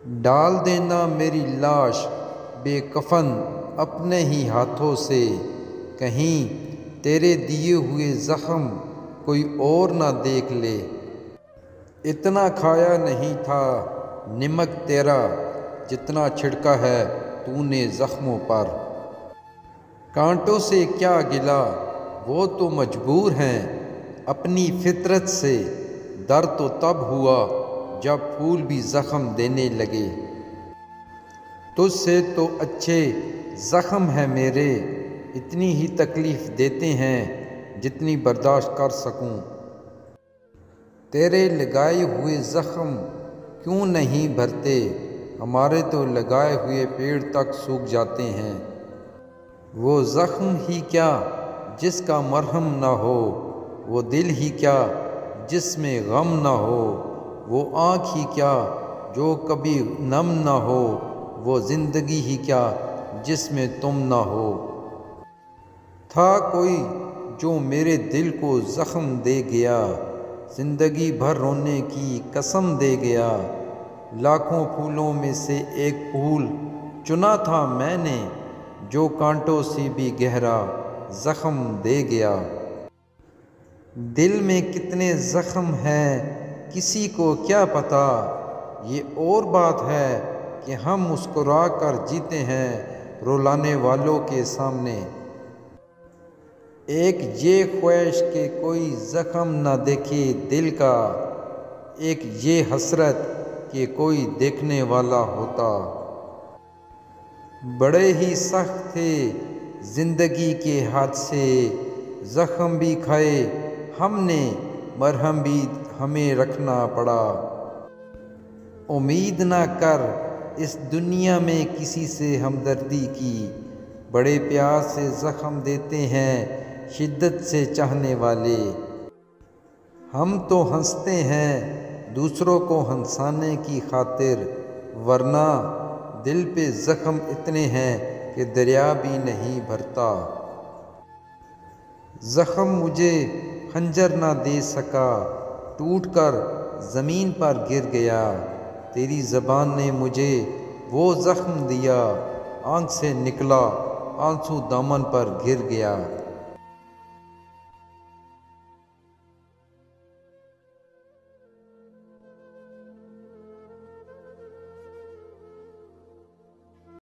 ڈال دینا میری لاش بے کفن اپنے ہی ہاتھوں سے، کہیں تیرے دیے ہوئے زخم کوئی اور نہ دیکھ لے۔ اتنا کھایا نہیں تھا نمک تیرا جتنا چھڑکا ہے تو نے زخموں پر۔ کانٹوں سے کیا گلہ وہ تو مجبور ہیں اپنی فطرت سے، درد تو تب ہوا جب پھول بھی زخم دینے لگے۔ تجھ سے تو اچھے زخم ہیں میرے، اتنی ہی تکلیف دیتے ہیں جتنی برداشت کر سکوں۔ تیرے لگائے ہوئے زخم کیوں نہیں بھرتے، ہمارے تو لگائے ہوئے پیڑ تک سوکھ جاتے ہیں۔ وہ زخم ہی کیا جس کا مرہم نہ ہو، وہ دل ہی کیا جس میں غم نہ ہو، وہ آنکھ ہی کیا جو کبھی نم نہ ہو، وہ زندگی ہی کیا جس میں تم نہ ہو۔ تھا کوئی جو میرے دل کو زخم دے گیا، زندگی بھر رونے کی قسم دے گیا۔ لاکھوں پھولوں میں سے ایک پھول چنا تھا میں نے، جو کانٹوں سے بھی گہرا زخم دے گیا۔ دل میں کتنے زخم ہیں کسی کو کیا پتہ، یہ اور بات ہے کہ ہم مسکرا کر جیتے ہیں رلانے والوں کے سامنے۔ ایک یہ خواہش کہ کوئی زخم نہ دیکھے دل کا، ایک یہ حسرت کہ کوئی دیکھنے والا ہوتا۔ بڑے ہی سخت تھے زندگی کے حادثے، زخم بھی کھائے ہم نے مرہم بھی ہمیں رکھنا پڑا۔ امید نہ کر اس دنیا میں کسی سے ہمدردی کی، بڑے پیار سے زخم دیتے ہیں شدت سے چاہنے والے۔ ہم تو ہنستے ہیں دوسروں کو ہنسانے کی خاطر، ورنہ دل پہ زخم اتنے ہیں کہ دریا بھی نہیں بھرتا۔ زخم مجھے خنجر نہ دے سکا، ٹوٹ کر زمین پر گر گیا، تیری زبان نے مجھے وہ زخم دیا، آنکھ سے نکلا آنسو دامن پر گر گیا۔